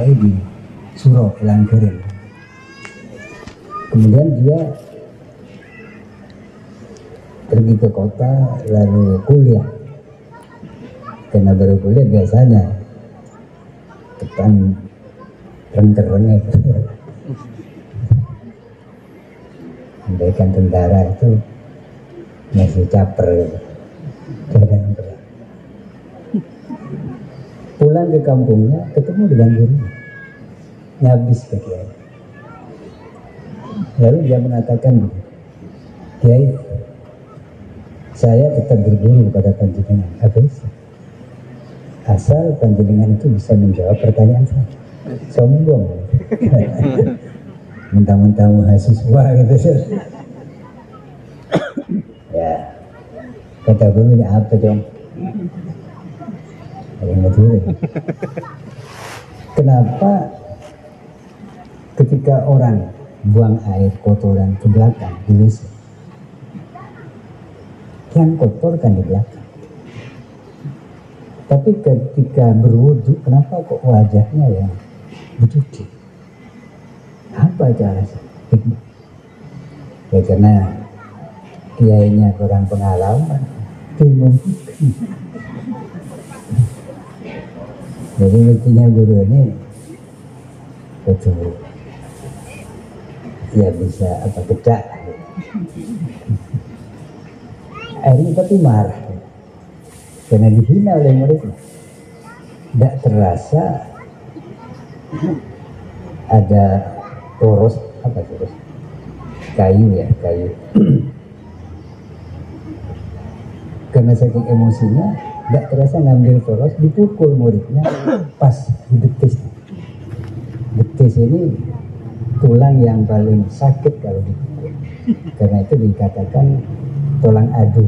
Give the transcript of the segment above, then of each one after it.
di Suro Langkeren. Kemudian dia pergi ke kota lalu kuliah. Karena baru kuliah biasanya depan rengker-rengek. Andaikan tentara itu masih caper gitu. Pulang ke kampungnya ketemu dengan gurunya, nyabis ke Kiai. Lalu dia mengatakan, Kiai, saya tetap berguru kepada panjenengan, asal panjenengan itu bisa menjawab pertanyaan saya. Sombong. Mentang-mentang mahasiswa gitu. Ya, kata gurunya apa dong? Kenapa ketika orang buang air kotoran ke belakang di WC, yang kotor kan di belakang, tapi ketika berwudu kenapa kok wajahnya yang dicuci? Apa itu alasan? Ya karena kiainya kurang pengalaman, bingung. Jadi mestinya guru ini betul ya bisa apa bedak. Akhirnya tapi marah karena dihina oleh muridnya. Tidak terasa ada poros apa poros kayu ya kayu. Karena saking emosinya tidak terasa ngambil poros, dipukul muridnya pas di betis. Betis ini tulang yang paling sakit kalau dipukul. Karena itu dikatakan tulang adu.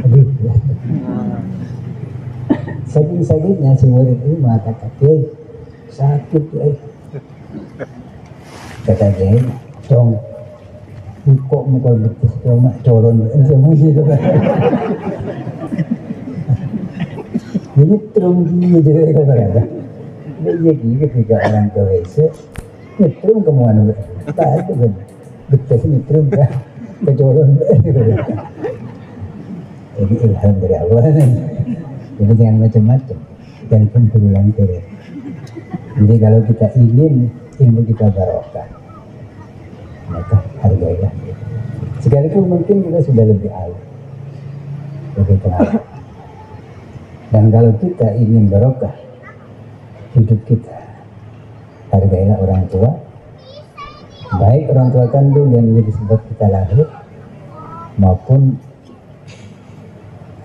Aduh, ya. Saking sakitnya si murid ini mengatakan, Kiai, sakit Kiai. Kata Kiai, dong, kok mukul betis, cuma coron, emosi itu. Jadi terunggi jadi keberapa? Jadi ketika orang ke WC, nyetrum kemana? Tak itu kan, betul nyetrum ya, kecoron. Jadi ilham dari Allah nih. Jadi jangan macam-macam, jangan pun berulang terus. Jadi kalau kita ingin ilmu kita barokah, maka hargailah. Sekalipun mungkin kita sudah lebih alim, lebih pengalaman. Dan kalau kita ingin barokah hidup kita, hargailah orang tua, baik orang tua kandung yang menjadi sebab kita lahir, maupun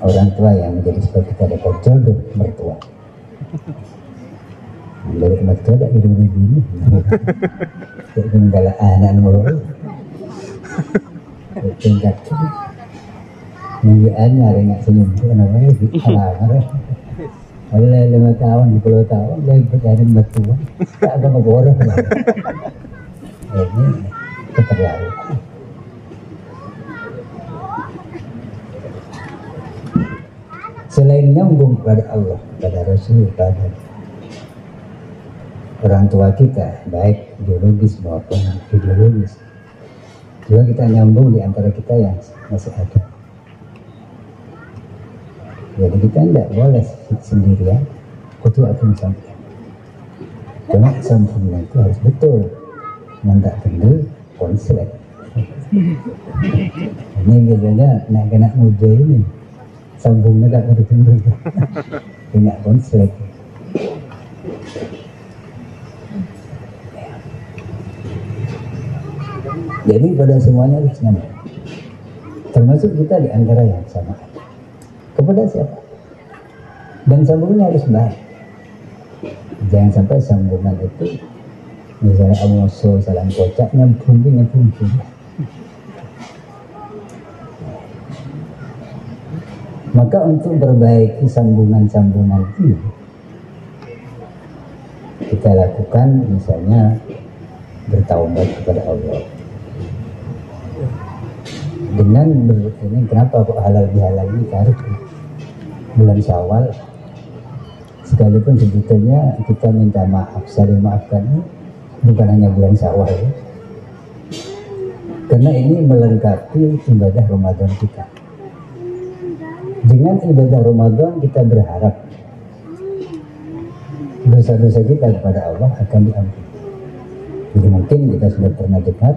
orang tua yang menjadi sebab kita dapat jodoh mertua. Dari mertua tak hidup di sini, jadi menggala anak nomor tingkat Nyanyiannya ada nggak senyum itu namanya di alamnya. Ada 5 tahun, 10 tahun, dia berjalan mertua, tak ada ngeborong lah. Ini keterlaluan. Selain nyambung kepada Allah, kepada Rasul, kepada orang tua kita, baik biologis maupun ideologis, juga kita nyambung di antara kita yang masih ada. Jadi kita tidak boleh sendirian, kutu akan sampai. Cuma sambungnya itu harus betul, mentak kendel konslet. Ini biasanya anak-anak muda ini sambungnya tak kutu kendel, tidak konslet. Jadi pada semuanya harus nyambung. Termasuk kita di antara yang sama. Kepada siapa? Dan sambungannya harus baik. Jangan sampai sambungan itu misalnya amoso, salam kocak, nyambung. Maka untuk memperbaiki sambungan-sambungan itu kita lakukan misalnya bertaubat kepada Allah. Dengan ini kenapa kok halal bihalal ini tarik bulan Syawal Sekalipun sebetulnya kita minta maaf, saling maafkan bukan hanya bulan Syawal ya. Karena ini melengkapi ibadah Ramadan kita. Dengan ibadah Ramadan kita berharap dosa-dosa kita kepada Allah akan diampuni. Jadi mungkin kita sudah pernah dengar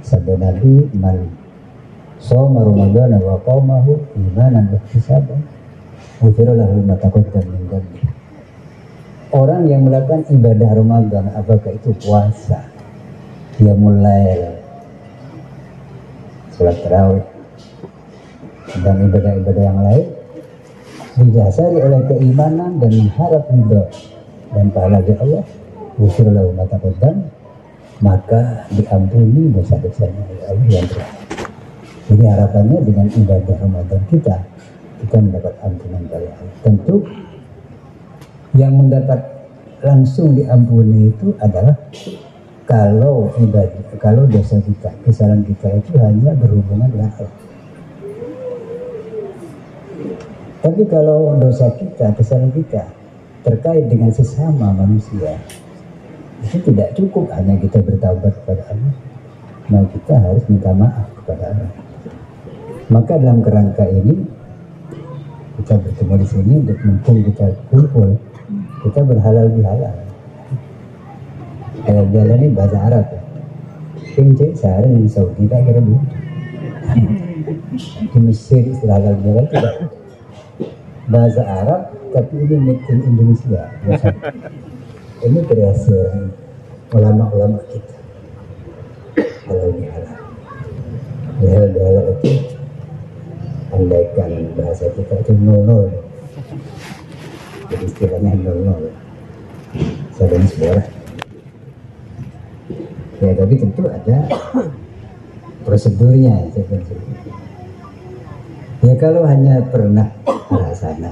sabda Nabi, man shoma Ramadan wa qamahu imanan wa ihtisaban ghufira lahu ma taqaddama min dhanbi. Orang yang melakukan ibadah Ramadan, apakah itu puasa, dia mulai sholat tarawih dan ibadah-ibadah yang lain, didasari oleh keimanan dan mengharap ridho dan pahala dari Allah, ghufira lahu ma taqaddama, maka diampuni dosa-dosanya oleh Allah yang terakhir. Jadi harapannya dengan ibadah Ramadan kita mendapat ampunan dari Allah. Tentu yang mendapat langsung diampuni itu adalah kalau dosa kita, kesalahan kita itu hanya berhubungan dengan Allah. Tapi kalau dosa kita, kesalahan kita terkait dengan sesama manusia, itu tidak cukup hanya kita bertaubat kepada Allah, maka kita harus minta maaf kepada Allah. Maka dalam kerangka ini kita bertemu di sini untuk mumpung kita kumpul, kita berhalal bihalal. Halal bihalal ini bahasa Arab ya. Kencing sehari di Saudi tak kira dulu. Di Mesir istilah halal bihalal tidak. Bahasa Arab tapi ini made in Indonesia. Ini kreasi ulama-ulama kita. Halal bihalal. Halal bihalal itu andaikan bahasa kita itu 00, jadi istilahnya 00 saling sejarah ya, tapi tentu ada prosedurnya ya. Kalau hanya pernah rasanya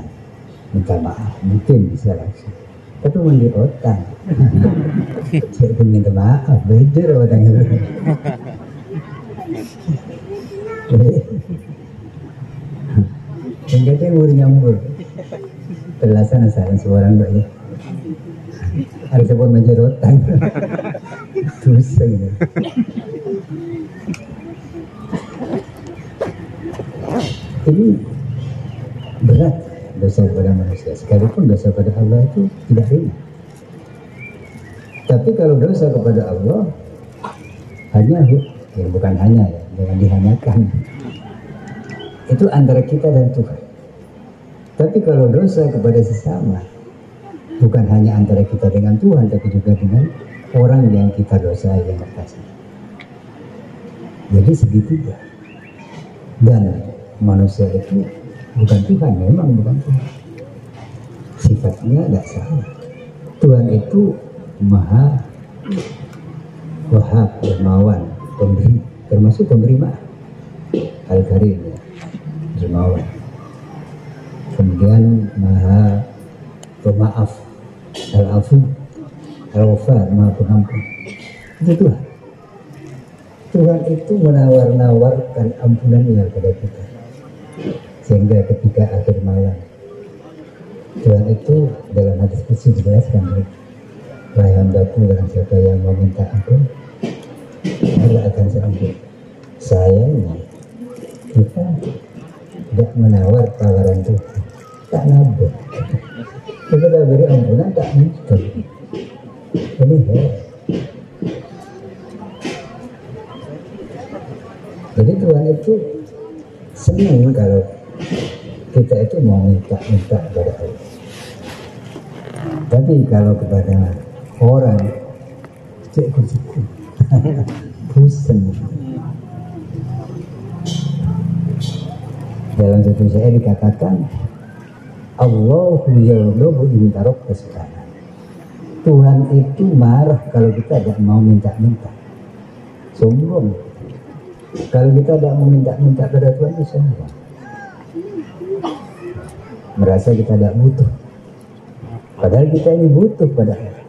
minta maaf mungkin bisa langsung, tapi mandi otak saya minta maaf beda otaknya. Yang kata yang nyambur terlaksana saran seorang mbak ya harus sebut menjerotan dosa gitu. Ini berat dosa kepada manusia, sekalipun dosa kepada Allah itu tidak ringan. Tapi kalau dosa kepada Allah hanya ya, bukan hanya ya, jangan dihanyakan, itu antara kita dan Tuhan. Tapi kalau dosa kepada sesama, bukan hanya antara kita dengan Tuhan, tapi juga dengan orang yang kita dosai, yang kasih. Jadi segitiga. Dan manusia itu bukan Tuhan, memang bukan Tuhan. Sifatnya tidak salah. Tuhan itu Maha Wahab, dermawan, pemberi, termasuk pemberi maaf. Al-Karim ya, dermawan. Kemudian Maha Pemaaf, Al-Afu, Al-Ghafar, Maha Pengampun. Itu Tuhan. Tuhan itu menawar-nawarkan ampunannya kepada kita. Sehingga ketika akhir malam, Tuhan itu dalam hadis qudsi dijelaskan, wahai hambaku, barang siapa yang mau minta ampun, Allah akan seampun. Sayangnya kita tidak menawar tawaran Tuhan, tak nabur. Kita beri ampunan tak mungkin. Ini jadi Tuhan itu senang kalau kita itu mau minta-minta kepada Allah. Tapi kalau kepada orang, cek kusiku, pusing. Dalam satu saya dikatakan, Allahu yaghdabu in tarakta su'ala. Tuhan itu marah kalau kita tidak mau minta-minta. Sombong. Kalau kita tidak mau minta-minta pada Tuhan itu sombong. Merasa kita tidak butuh. Padahal kita ini butuh pada Allah.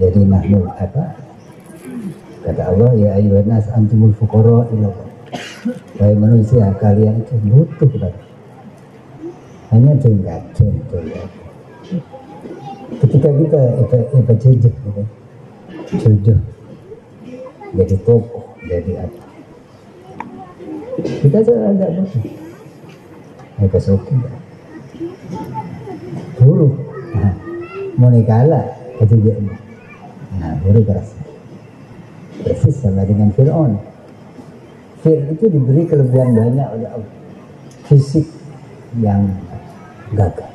Jadi nahnu apa? Kata Allah, ya ayyuhan nas antumul fuqara ila Allah. Wahai manusia, kalian itu butuh kepada. Hanya tinggal Ketika kita cujuh gitu, cujuh jadi tokoh, jadi apa, kita sudah ada butuh mereka soki buruk, mau kalah kejadiannya, buruk keras persis sama dengan Fir'aun. Fir'aun itu diberi kelebihan banyak oleh Allah, fisik yang gagah,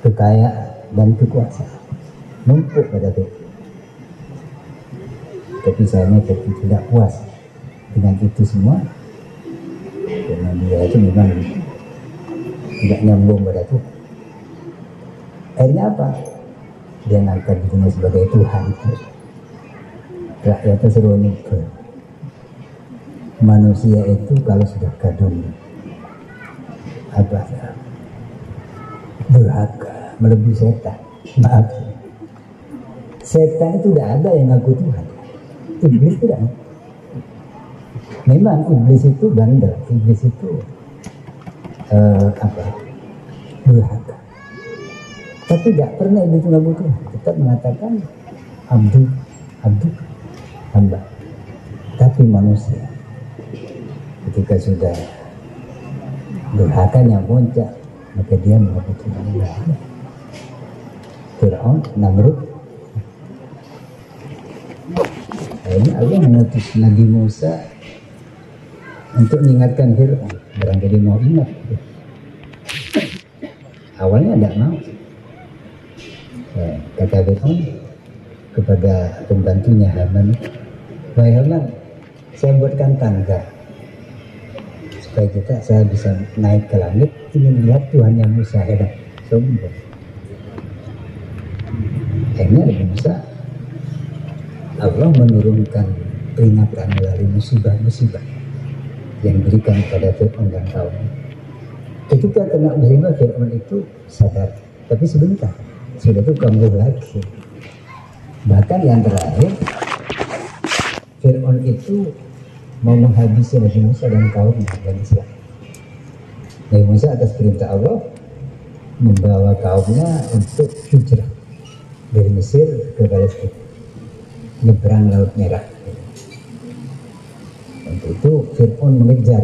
kekayaan dan kekuasaan numpuk pada Fir'aun. Tapi sayangnya Fir'aun tidak puas dengan itu semua, karena dia itu memang tidak nyambung pada Tuhan. Akhirnya apa? Dia ngangkat dirinya sebagai Tuhan. Rakyatnya suruh nyebut. Manusia itu kalau sudah kadung apa ya, durhaka, melebihi setan. Maaf, setan itu tidak ada yang ngaku Tuhan. Iblis tidak. Memang iblis itu bandel, iblis itu durhaka. Tapi tidak pernah iblis ngaku Tuhan. Tetap mengatakan abdu, hamba. Tapi manusia ketika sudah durhakanya puncak, maka dia mengaku Tuhan. Fir'aun, Namrud. Akhirnya Allah mengutus Nabi Musa untuk mengingatkan Fir'aun. Barangkali mau ingat. Awalnya tidak mau. Kata Fir'aun kepada pembantunya Haman, "Wahai Haman, saya buatkan tangga supaya saya bisa naik ke langit, ingin lihat Tuhan yang Musa." Hebat, sombong. Akhirnya Nabi Musa, Allah menurunkan peringatan melalui musibah-musibah yang diberikan kepada Fir'aun dan kaumnya. Ketika kena musibah, Fir'aun itu sadar, tapi sebentar, sudah itu kambuh lagi. Bahkan yang terakhir, Fir'aun itu mau menghabisi Nabi Musa dan kaumnya dan Islam. Nabi Musa atas perintah Allah membawa kaumnya untuk hijrah dari Mesir ke Palestina, nyebrang Laut Merah. Untuk itu Fir'aun mengejar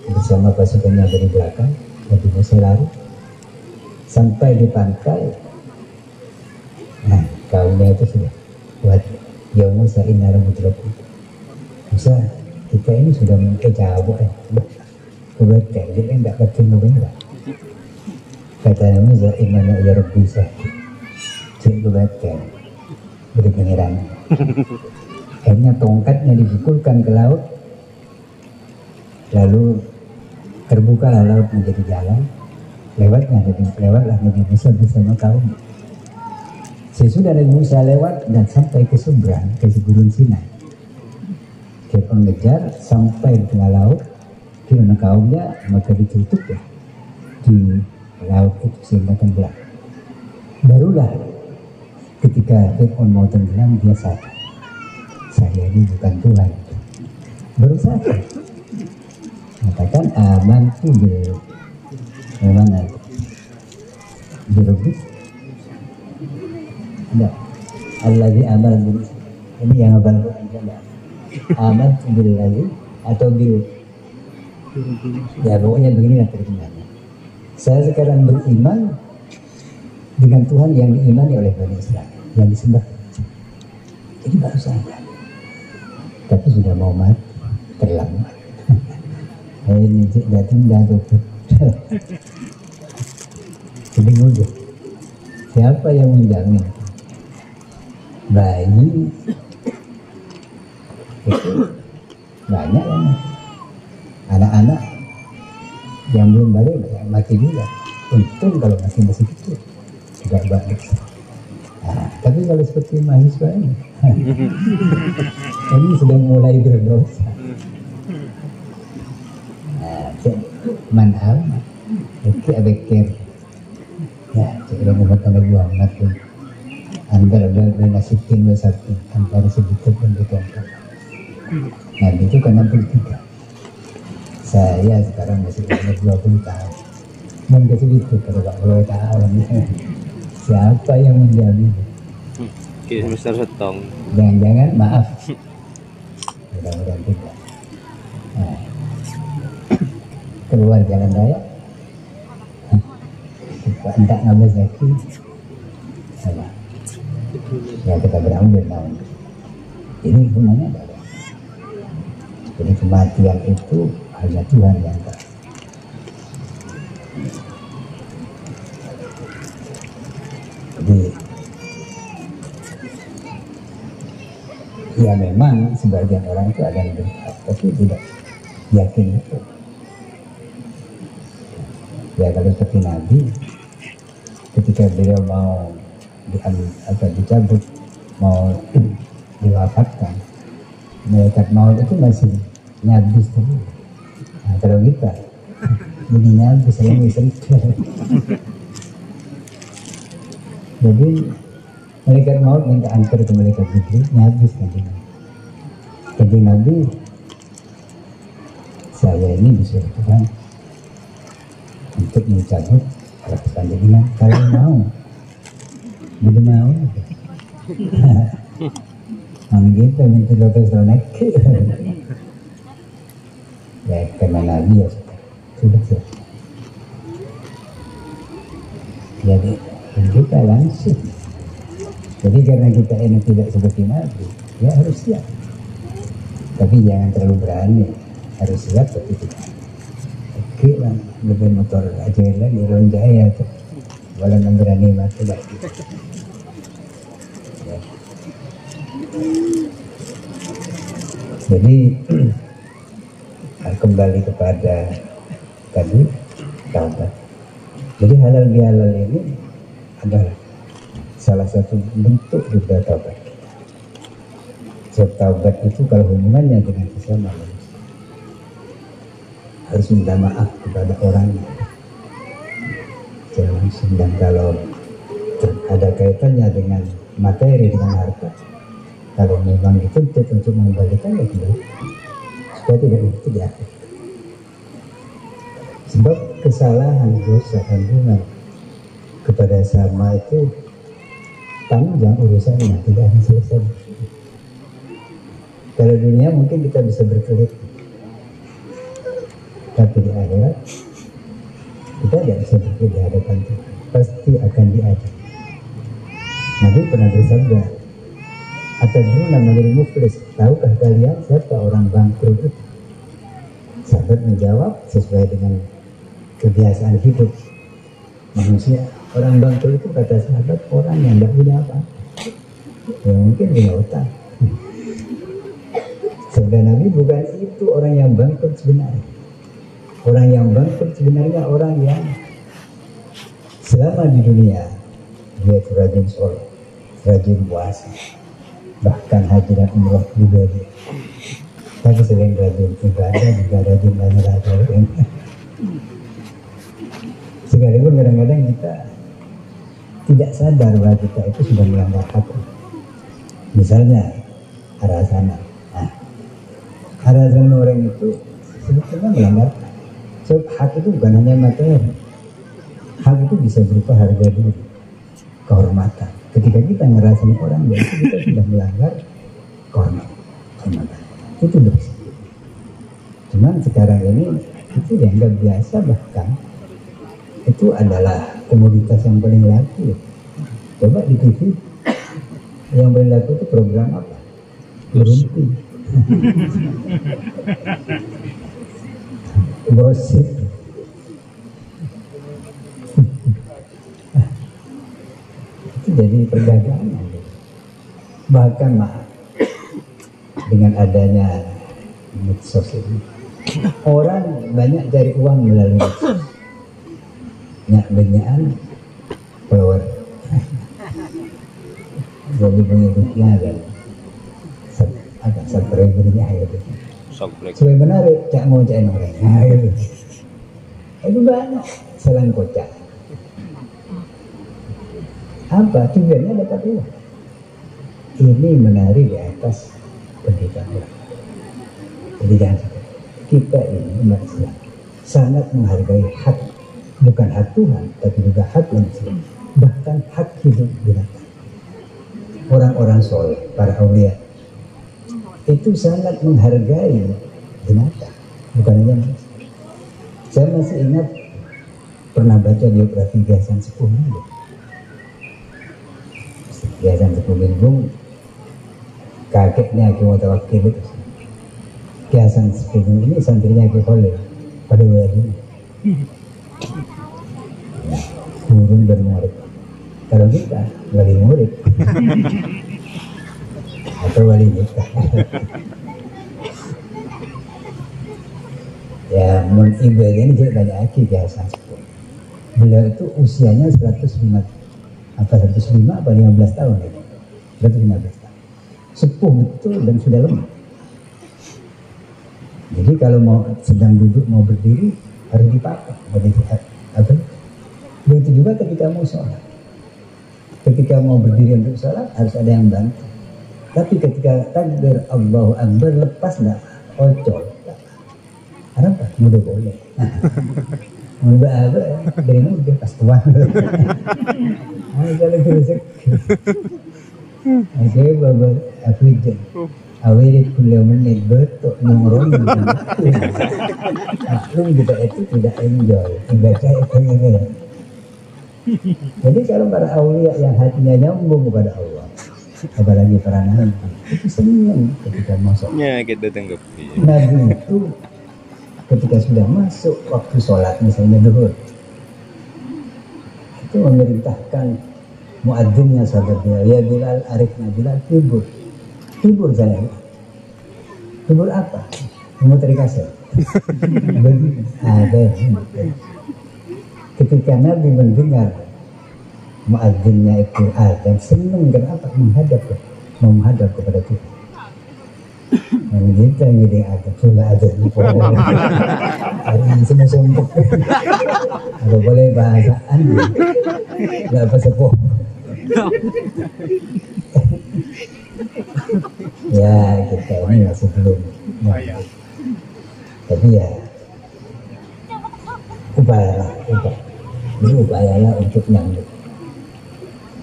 bersama pasukannya dari belakang. Nabi Musa lari sampai di pantai. Nah, kaumnya itu sudah buat, "Ya Musa, inna rabbaka." Musa, kita ini sudah jauh kebetulan dia tidak kecil enggak. Kata Musa, inna ya rabbi sakit. Kebetulan beri pengiran. Akhirnya tongkatnya dipukulkan ke laut, lalu terbukalah laut menjadi jalan. Lewatlah Nabi Musa bersama kaum. Sesudah Nabi Musa lewat dan sampai ke seberang, ke Gurun Sinai, Fir'aun mengejar sampai di tengah laut. Fir'aun kaumnya maka ditutup ya di laut itu sehingga tenggelam. Barulah ketika Fir'aun mau tenggelam, dia sadar, saya ini bukan Tuhan. Baru sadar, katakan amantu bil mana birubis. Tidak, Alladzi amal bil, ini yang abang tidak. Amantu bil lagi atau bil, ya pokoknya begini terjemahannya. Saya sekarang beriman dengan Tuhan yang diimani oleh Bani Israel, yang disembah. Ini baru sadar, tapi sudah mau mati, terlambat. Ini datang dah tutup. Jadi mudah. Siapa yang menjamin? Bayi itu banyak yang anak-anak yang belum balik mati juga. Untung kalau masih kecil tidak balik. Tapi kalau seperti mahasiswa ini sudah mulai berdosa. Manhal, itu abekir. Ya, sudah membuat buah mati. Antara bernasikin bersatu, antara sedikit dan ditongkak. Nah, itu kan 63. Saya sekarang masih umur 20 tahun. Dan ke situ kalau Pak boleh tahu siapa yang menjamin? Oke, semester setong. Jangan-jangan maaf. Mudah-mudahan tidak. Nah, keluar jalan raya, Pak entah ngambil lagi, sama. Ya kita berambil tahun. Ini semuanya ada. Jadi kematian itu hanya Tuhan yang tahu. Jadi ya memang sebagian orang itu ada yang berhak, tapi tidak yakin itu. Ya kalau seperti Nabi, ketika beliau mau dicabut, mau diwafatkan, malaikat maut itu masih nyabis tadi. Nah, kalau kita jadi nyabis, saya misalnya. Jadi malaikat maut minta antar ke malaikat Jibril, nyabis tadi. Jadi Nabi, saya ini disuruh Tuhan untuk mencabut perasaan jadinya. Kalau mau, belum mau. Kami kita minta dokter sonek. Ya karena Nabi ya sudah. Jadi kita langsung. Jadi karena kita ini tidak seperti Nabi, ya harus siap. Tapi jangan terlalu berani. Harus siap tapi tidak. Oke lah, lebih motor aja lah di Ronjaya tuh. Walau berani mati lagi. Ya. Jadi kembali kepada tadi taubat. Jadi halal bihalal ini adalah salah satu bentuk juga taubat. Sebab taubat itu kalau hubungannya dengan sesama manusia harus minta maaf kepada orang. Dan kalau ada kaitannya dengan materi, dengan harta, kalau memang dituntut untuk mengembalikan ya kembali supaya tidak itu diatur. Sebab kesalahan, dosa, kandungan kepada sama itu panjang urusannya, tidak akan selesai. Kalau dunia mungkin kita bisa berkelit, tapi di akhirat kita tidak bisa berkelit di hadapan Tuhan, pasti akan diadab. Nabi pernah bersabda, "Atadruna manil muflis?" Tahukah kalian siapa orang bangkrut itu? Sahabat menjawab sesuai dengan kebiasaan hidup manusia. Orang bangkrut itu kata sahabat orang yang tidak punya apa, yang mungkin punya utang. Sebenarnya Nabi bukan itu orang yang bangkrut sebenarnya. Orang yang bangkrut sebenarnya orang yang selama di dunia dia itu rajin sholat, rajin puasa, bahkan haji dan umroh juga dia. Tapi selain rajin ibadah juga rajin banyak. Sekalipun kadang-kadang kita tidak sadar bahwa kita itu sudah melanggar hak. Misalnya arasana. Nah, arasana orang itu sebetulnya melanggar. Sebab hak itu bukan hanya materi. Hak itu bisa berupa harga diri, kehormatan. Ketika kita ngerasain orang, berarti kita sudah melanggar kehormatan. Itu dosa. Cuman sekarang ini itu dianggap biasa, bahkan itu adalah komoditas yang paling laku. Coba di TV yang paling laku itu program apa? Berhenti. Gosip. Itu jadi perdagangan. Bahkan dengan adanya medsos ini, orang banyak cari uang melalui medsos. Banyakan follower. Jadi pengikutnya dan agak subscribernya gitu. Supaya menarik, cak mau cak orang. Nah, itu banyak selain kocak. Apa tujuannya dapat uang? Ini menari di atas pendidikan orang. Jadi jangan kita ini umat Islam sangat menghargai hak bukan hak Tuhan, tapi juga hak manusia, bahkan hak hidup binatang. Orang-orang soleh, para aulia itu sangat menghargai binatang, bukan hanya manusia. Saya masih ingat pernah baca biografi Ki Hasan Sepuh Mimbung. Ki Hasan Sepuh Mimbung kakeknya Ki Mutawakkil itu. Ki Hasan Sepuh Mimbung ini santrinya Ki Khalil pada waktu ini. Turun bermurid. Kalau kita wali murid atau wali nikah. Ya, mun ibadah ini juga banyak lagi Hasan Sepuh. Beliau itu usianya 105 apa 15 tahun ya. 115 tahun. Sepuh betul dan sudah lemah. Jadi kalau mau sedang duduk mau berdiri harus dipakai. Apa? Begitu juga ketika mau sholat. Ketika mau berdiri untuk sholat harus ada yang bantu. Tapi ketika takbir Allahu Akbar lepas nggak ocol. Kenapa? Mudah boleh. Mudah apa? Dari muda pas tua. Kalau terus, saya bawa Afrika. Awirit kuliah menit betul nongkrong. Maklum kita itu tidak enjoy. Baca itu enggak. Jadi kalau para aulia yang hatinya nyambung kepada Allah, apalagi para nabi, itu senang ketika masuk. Ya kita tanggapi. Nabi itu ketika sudah masuk waktu sholat misalnya zuhur, itu memerintahkan muadzinnya sahabatnya, ya Bilal arifna Bilal hibur saya. Hibur apa? Memuteri kaset. Ada. Ketika Nabi mendengar muadzinnya itu azan, senang kenapa? Menghadap kepada Tuhan. Yang kita ngide agak sudah ada di pohon. Hari ini semua sombong. Kalau boleh bahasaan, nggak apa sepuh. Ya kita ini masih belum. Tapi ya upayalah untuk nyambung.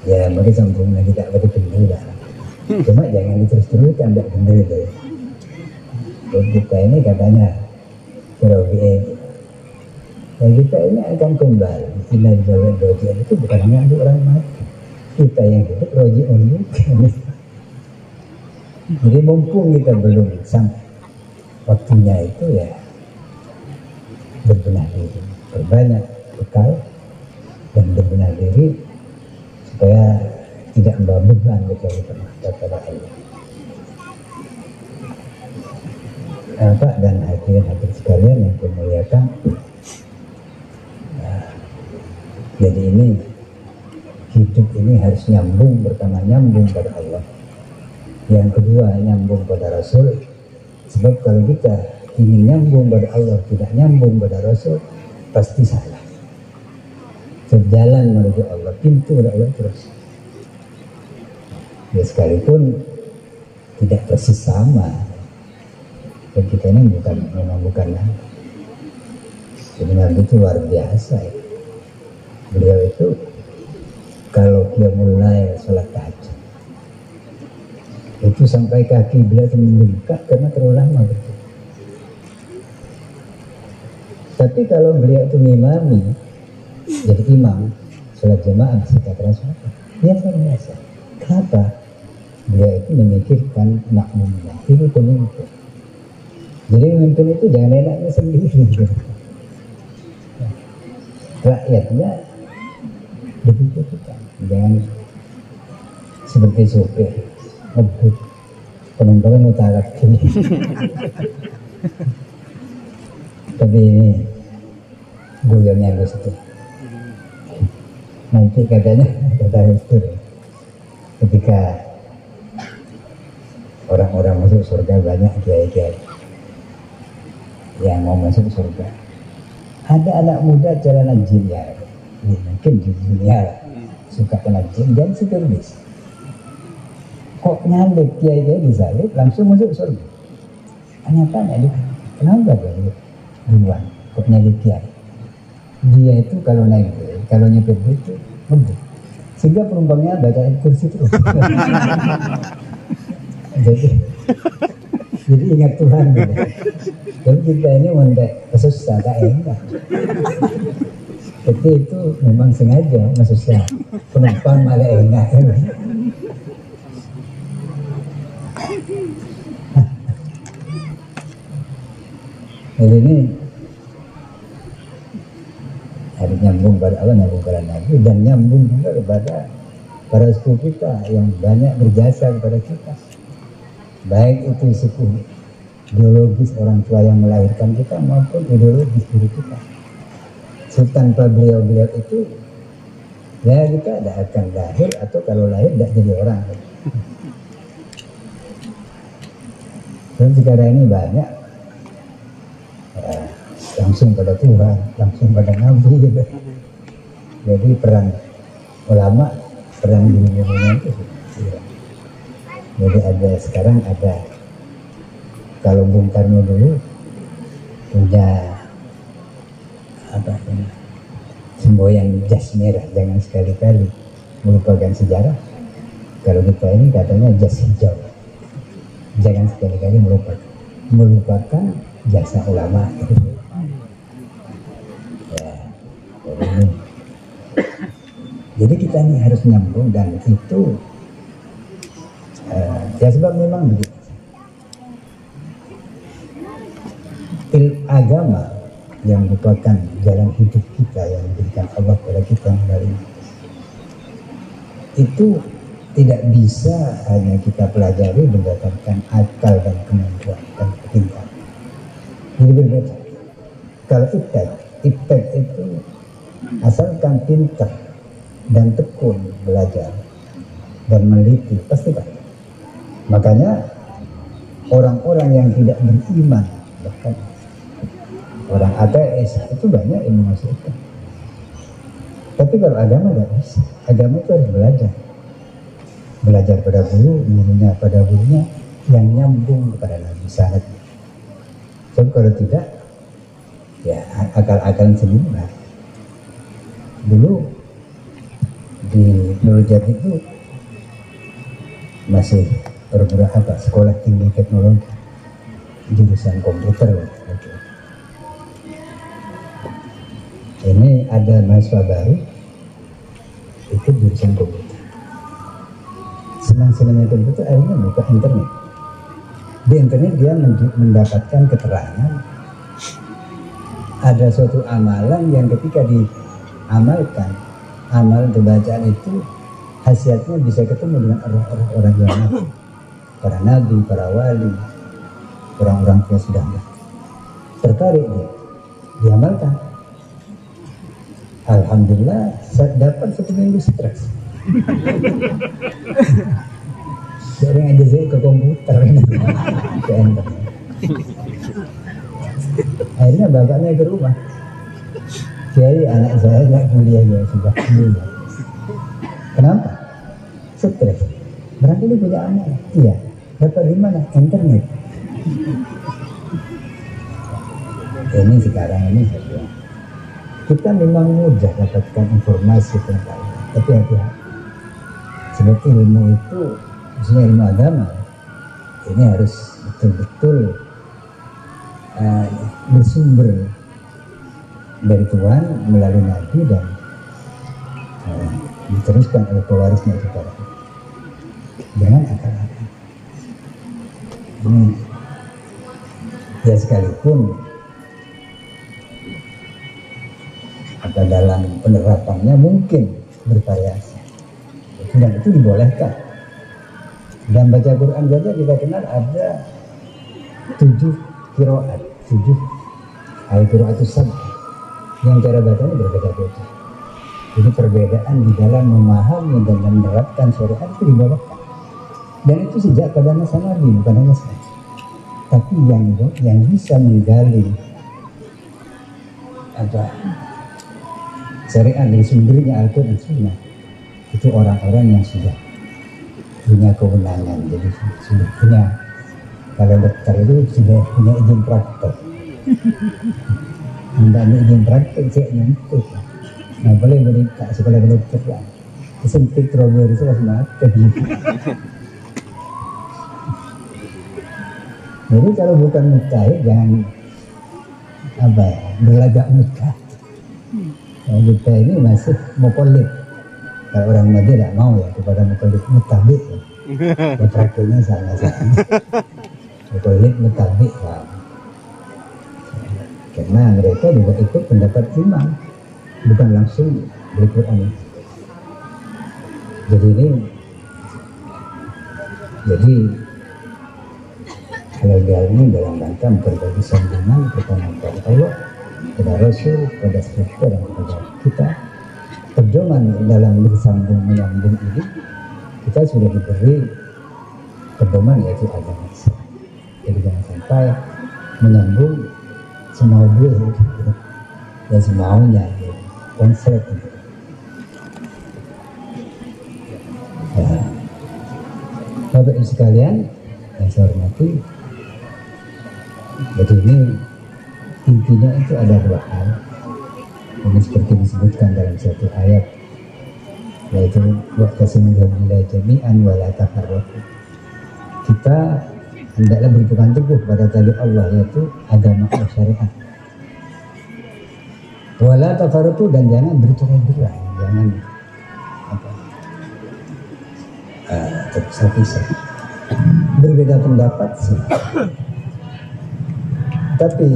Ya mereka sambung lagi tak pada benar. Cuma jangan diterus-teruskan, tidak benar itu. Kita ini katanya kerobi'in. Dan kita ini akan kembali. Bila jalan roji'un itu bukan hanya untuk orang mati. Kita yang hidup roji'un juga. Jadi mumpung kita belum sampai waktunya itu ya berbenah diri, berbanyak bekal dan berbenah diri supaya tidak membawa beban kepada Allah. Pak dan hadirin sekalian yang dimuliakan, jadi ini hidup ini harus nyambung, pertama nyambung pada Allah, yang kedua nyambung pada Rasul. Sebab kalau kita ingin nyambung pada Allah tidak nyambung pada Rasul pasti salah. Sejalan menuju Allah, pintu pada Allah terus. Ya sekalipun tidak persis sama, dan kita ini memang bukan Nabi. Jadi Nabi itu luar biasa ya. Beliau itu kalau dia mulai sholat tahajud itu sampai kaki beliau membengkak karena terlalu lama betul. Tapi kalau beliau itu ngimami, jadi imam sholat jamaah sekitar sholat biasa. Kenapa? Beliau itu memikirkan makmumnya, ini pemimpin. Jadi pemimpin itu jangan enaknya sendiri. Rakyatnya dibutuhkan, jangan seperti sopir ngebut penumpangnya mutarak gini. Tapi ini goyangnya Gus itu nanti katanya kata itu ketika orang-orang masuk surga banyak kiai-kiai yang mau masuk surga, ada anak muda jalanan jiniar, mungkin di dunia suka kena jin dan seterus. Kok nyalip kiai-kiai disalib langsung masuk surga? Tanya-tanya dia, kenapa dia duluan kok nyalip kiai? dia itu kalau naik kalau nyetir itu ngebut, sehingga penumpangnya baca kursi terus. jadi ingat Tuhan gitu. Kalau kita ini mondek susah tak enak. Tapi itu memang sengaja susah, penumpang malah enak. Jadi ini harus nyambung pada Allah, nyambung pada Nabi, dan nyambung juga kepada para sepuh kita yang banyak berjasa kepada kita, baik itu suku biologis orang tua yang melahirkan kita maupun ideologis diri kita. So, tanpa beliau-beliau itu ya kita tidak akan lahir, atau kalau lahir tidak jadi orang. Dan sekarang ini banyak langsung pada Tuhan, langsung pada Nabi gitu. Jadi peran ulama, peran guru-gurunya itu ya. Jadi sekarang ada, kalau Bung Karno dulu punya apa ini, semboyan jas merah, jangan sekali-kali melupakan sejarah. Kalau kita ini katanya jas hijau, jangan sekali-kali melupakan jasa ulama. Jadi kita ini harus nyambung, dan itu ya sebab memang begitu. Agama yang merupakan jalan hidup kita yang diberikan Allah kepada kita melalui itu tidak bisa hanya kita pelajari berdasarkan akal dan kemampuan dan kepintaran. Jadi berbeda. Kalau iptek itu asalkan pintar dan tekun belajar dan meneliti pasti baik. Makanya orang-orang yang tidak beriman, bahkan orang ateis itu banyak yang masuk itu. Tapi kalau agama tidak bisa. Agama itu harus belajar pada gurunya pada gurunya yang nyambung kepada Nabi sangat. So, kalau tidak ya akal-akalan sendiri. Dulu di Nurjat itu masih beberapa sekolah tinggi teknologi jurusan komputer. Ini ada mahasiswa baru ikut jurusan komputer, senang-senangnya komputer, akhirnya buka internet. Di internet dia mendapatkan keterangan ada suatu amalan yang ketika diamalkan, amalan kebacaan itu khasiatnya bisa ketemu dengan orang yang nabi, para nabi, para wali, orang-orang yang sudah tertarik dia, diamalkan. Alhamdulillah dapat 1 minggu stres. Orang aja saya ke komputer ke internet. Akhirnya bapaknya ke rumah, Kiai, anak saya nggak kuliah ya, sudah kuliah. Kenapa? Stres. Barangkali punya anak. Iya. Dapat di mana? Internet. Ini sekarang ini saja. Kita memang mudah dapatkan informasi tentang, tapi hati-hati. Sebab ilmu itu, khususnya ilmu agama, ini harus betul-betul bersumber dari Tuhan melalui Nabi dan diteruskan oleh pewarisnya kepada kita. Jangan akal-akal. Ini ya sekalipun apa dalam penerapannya mungkin bervariasi, dan itu dibolehkan. Dan baca Quran saja kita kenal ada 7 qiraat, 7 al-qiraatus sab'ah yang cara bacanya berbeda-beda. Jadi perbedaan di dalam memahami dan menerapkan syariat itu dibolehkan. Dan itu sejak pada masa Nabi, bukan hanya sekarang. Tapi yang bisa menggali apa syariat dari sumbernya Al-Quran dan Sunnah itu orang-orang yang sudah punya kewenangan. Jadi sudah punya, kalau dokter itu sudah punya izin praktek. Anda ingin praktek cek nyentuh. Nah boleh mereka sekolah dokter lah. Sempit trouble itu harus mati. Jadi kalau bukan mujtahid jangan apa ya, berlagak mudah. Nah, kita ini masih muqallid. Kalau orang Madinah tidak mau ya kepada muqallid mutabik. Ya prakteknya sama-sama. Muqallid mutabik lah. Karena mereka juga ikut pendapat imam, bukan langsung dari Quran. Jadi halal bihalal ini dalam rangka berbagi sambungan kepada Allah, kepada Rasul, kepada sahabat dan kepada kita. Pedoman dalam bersambung menyambung ini kita sudah diberi pedoman yaitu agama Islam. Jadi jangan sampai menyambung semau gue dan semaunya konsep gitu. Nah, Bapak Ibu sekalian yang saya hormati, jadi ini intinya itu ada dua hal. Ini seperti disebutkan dalam satu ayat, yaitu wa'tasimu bihablillahi jami'an wa la tafarraqu. Kita hendaklah berpegang teguh pada tali Allah, yaitu agama syariat. Wa la tafarraqu, dan jangan bercerai-berai, jangan terpisah-pisah. Berbeda pendapat sih, tapi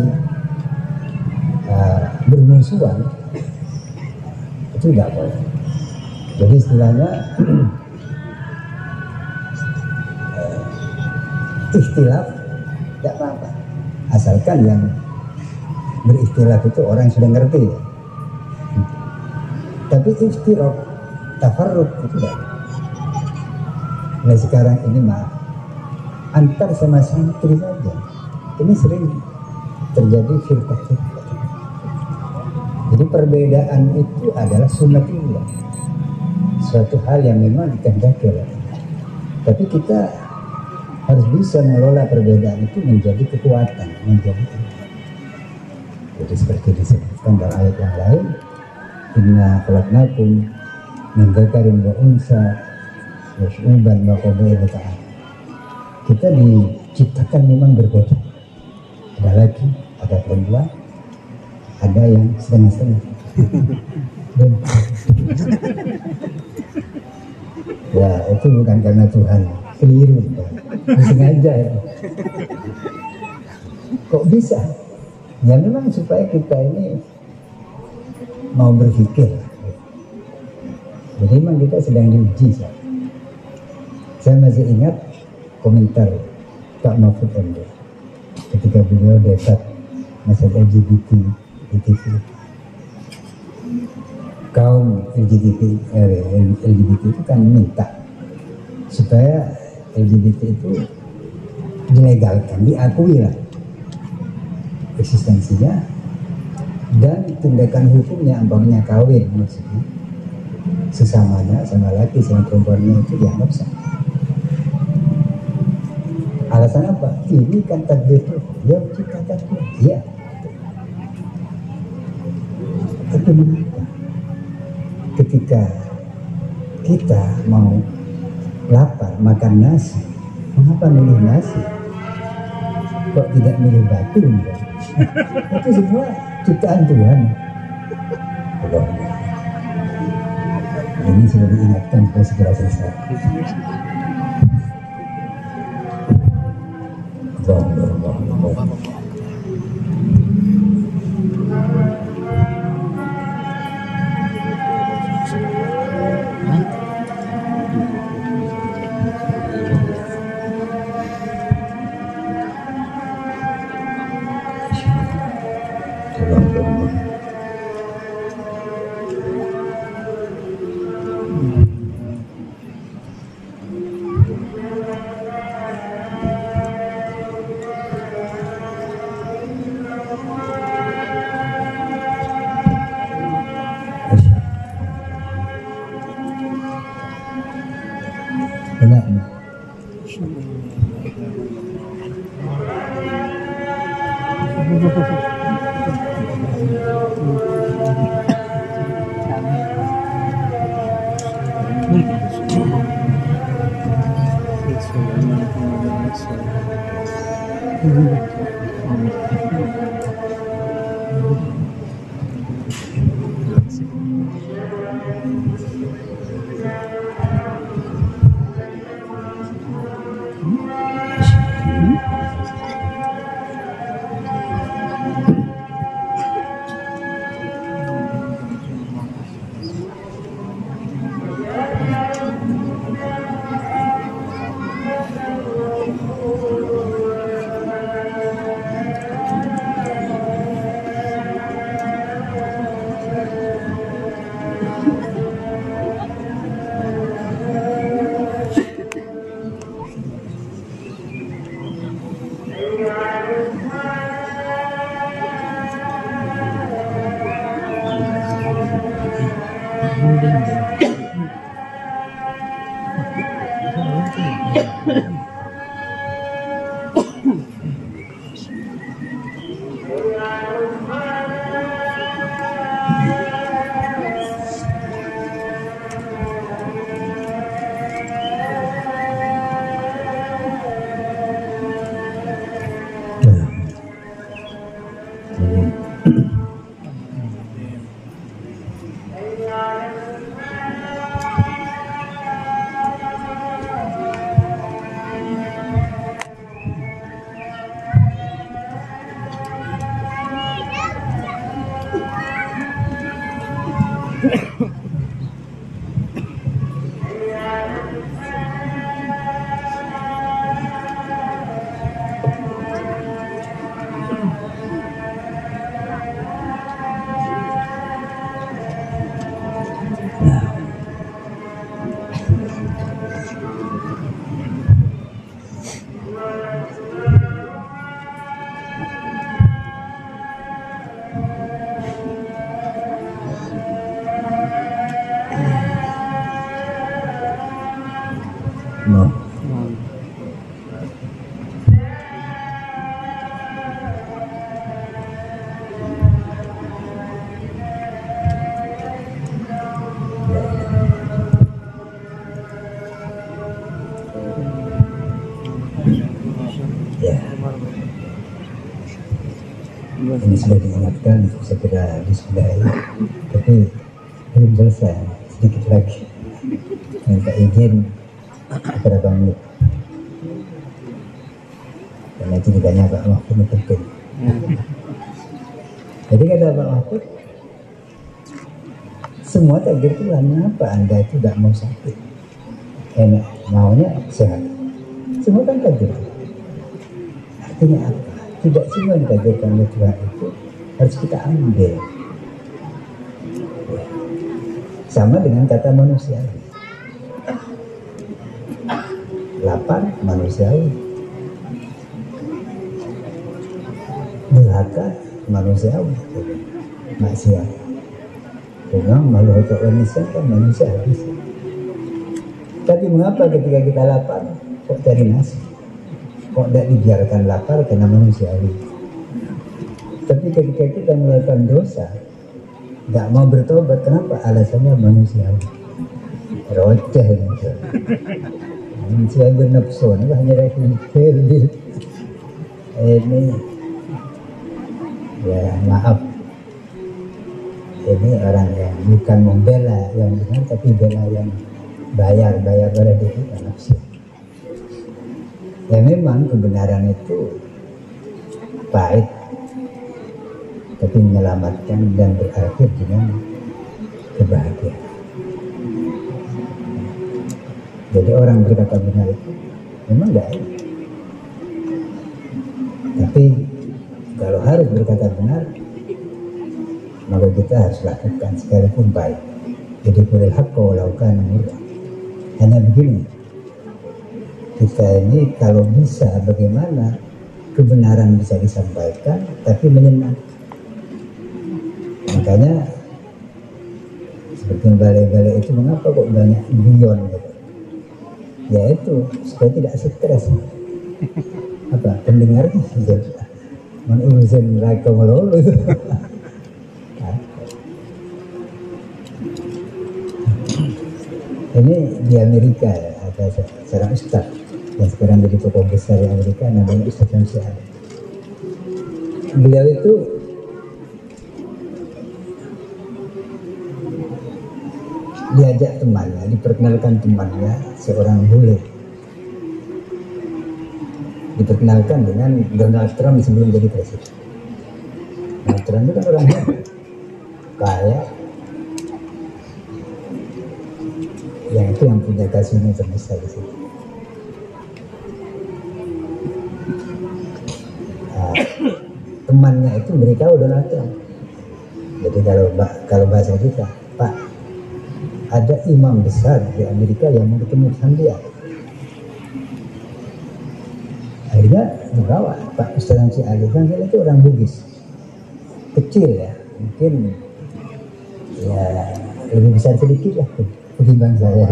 bermusuhan itu tidak boleh. Jadi istilahnya ikhtilaf tidak apa-apa, asalkan yang berikhtilaf itu orang yang sudah ngerti ya. Tapi ikhtilaf tafarruq itu tidak. Nah sekarang ini maaf, antar sama santri saja ini sering terjadi firqah-firqah. Jadi perbedaan itu adalah sunnatullah, suatu hal yang memang dikehendaki oleh Allah. Tapi kita harus bisa mengelola perbedaan itu menjadi kekuatan, menjadi. Jadi seperti disebutkan dalam ayat yang lain, inna khalaqnakum min dzakarin wa unsa wa syu'uban wa qabaila ta'ala. Kita diciptakan memang berbeda. Ada laki, ada perempuan, ada yang setengah-setengah. Ya itu bukan karena Tuhan, keliru, sengaja ya. Kok bisa? Ya memang supaya kita ini mau berpikir. Jadi memang kita sedang diuji. Saya masih ingat komentar Pak Mahfud MD ketika beliau debat masalah LGBT di TV. Kaum LGBT itu kan minta supaya LGBT itu dilegalkan, diakui lah eksistensinya, dan tindakan hukumnya, umpamanya kawin maksudnya sesamanya, sama laki sama perempuannya itu dianggap sah. Alasan apa? Ini kan takdir Tuhan, dia menciptakan Tuhan. Iya. Tapi mengapa ketika kita mau lapar makan nasi, mengapa milih nasi? Kok tidak milih batu? Itu semua ciptaan Tuhan. Ini sudah diingatkan supaya segera selesai. Benar. Ini sudah diingatkan segera disudahi, tapi belum selesai, sedikit lagi. Minta izin kepada pamit, karena itu ditanya Pak Mahfud itu penting. Jadi kata Pak Mahfud, semua takdir Tuhan. Kenapa Anda itu tidak mau sakit? Enak, maunya sehat. Semua kan takdir Tuhan. Artinya apa? Tidak semua yang ditakdirkan oleh Tuhan itu harus kita ambil. Sama dengan kata manusia. Lapar manusiawi, durhaka manusiawi, maksiat. Memang malu atau manusia kan manusia habis. Tapi mengapa ketika kita lapar kok cari nasi? Kok tidak dibiarkan lapar karena manusiawi? Tapi ketika kita melakukan dosa, nggak mau bertobat, kenapa? Alasannya manusiawi. Roceh gitu. Manusia bernafsu, hanya dari ini. Ya maaf, ini orang yang bukan membela yang benar, tapi bela yang bayar pada diri nafsu. Ya memang kebenaran itu pahit, tapi menyelamatkan dan berakhir dengan kebahagiaan. Jadi orang berkata benar itu memang baik, tapi kalau harus berkata benar, maka kita harus lakukan sekalipun baik. Jadi kulil haqqa walau kana murra. Hanya begini, kita ini kalau bisa bagaimana kebenaran bisa disampaikan tapi menyenangkan. Makanya seperti balai-balai itu, mengapa kok banyak guyon gitu? Ya itu supaya tidak stres. Apa pendengarnya menurusin mereka melulu itu. Ini di Amerika ya, ada seorang ustaz yang sekarang jadi tokoh besar di Amerika, namanya Ustaz Syamsi Ali. Beliau itu diajak temannya, diperkenalkan temannya seorang bule, diperkenalkan dengan Donald Trump sebelum jadi presiden. Donald Trump itu kan orang kaya, yang itu yang punya kasino terbesar di situ. Nah, temannya itu beritahu Donald Trump. Jadi kalau bahasa kita, Pak, ada imam besar di Amerika yang mau ketemu sama dia. Akhirnya dibawa Pak Ustaz Syamsi Ali. Kan itu orang Bugis, kecil ya, mungkin ya lebih besar sedikit lah ketimbang saya,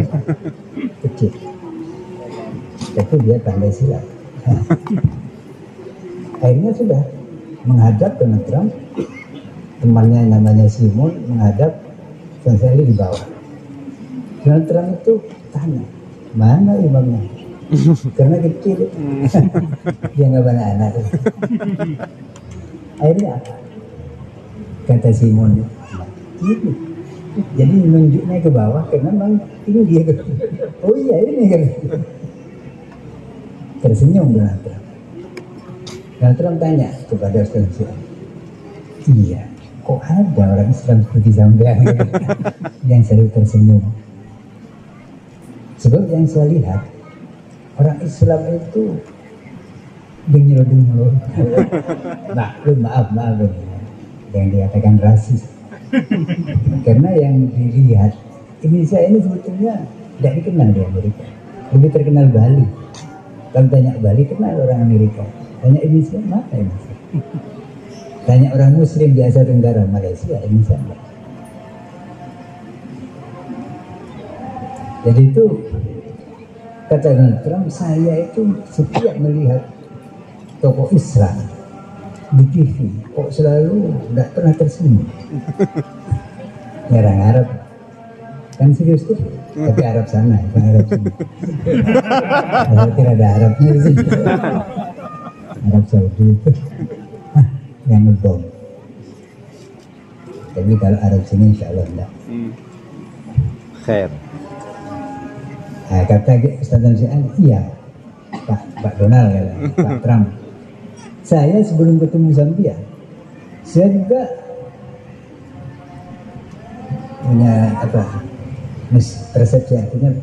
kecil, tapi dia pandai silat. Akhirnya sudah menghadap Donald Trump, temannya namanya Simon menghadap Syamsi Ali di bawah. Donald Trump itu tanya, mana imamnya? Karena kecil, dia nggak banyak anak. Akhirnya apa? Kata Simon, ini. Jadi menunjuknya ke bawah karena memang ini dia. Oh iya ini kan. Tersenyum Donald Trump. Donald Trump tanya kepada Ustaz Syamsi Ali, iya, kok ada orang Islam seperti sampean yang selalu tersenyum? Sebab yang saya lihat, orang Islam itu denyul-denyul. Maaf, yang dikatakan rasis. Karena yang dilihat, Indonesia ini sebetulnya tidak dikenal di Amerika. Lebih terkenal Bali. Kalau tanya Bali, kenal orang Amerika. Tanya Indonesia, mana Indonesia? Tanya orang Muslim di Asia Tenggara, Malaysia, Indonesia enggak. Jadi itu kata Donald Trump, saya itu setiap melihat tokoh Islam di TV kok selalu tidak pernah tersenyum. Orang Arab kan serius tuh, tapi Arab sana, bukan Arab sini. Saya kira ada Arabnya di sini. Arab Saudi itu yang ngebom. Tapi kalau Arab sini insya Allah enggak. Khair. Nah, kata Ustaz Syamsi Ali, iya Pak Donald, ya, Pak Trump, saya sebelum ketemu Zambia, saya juga punya persepsi, artinya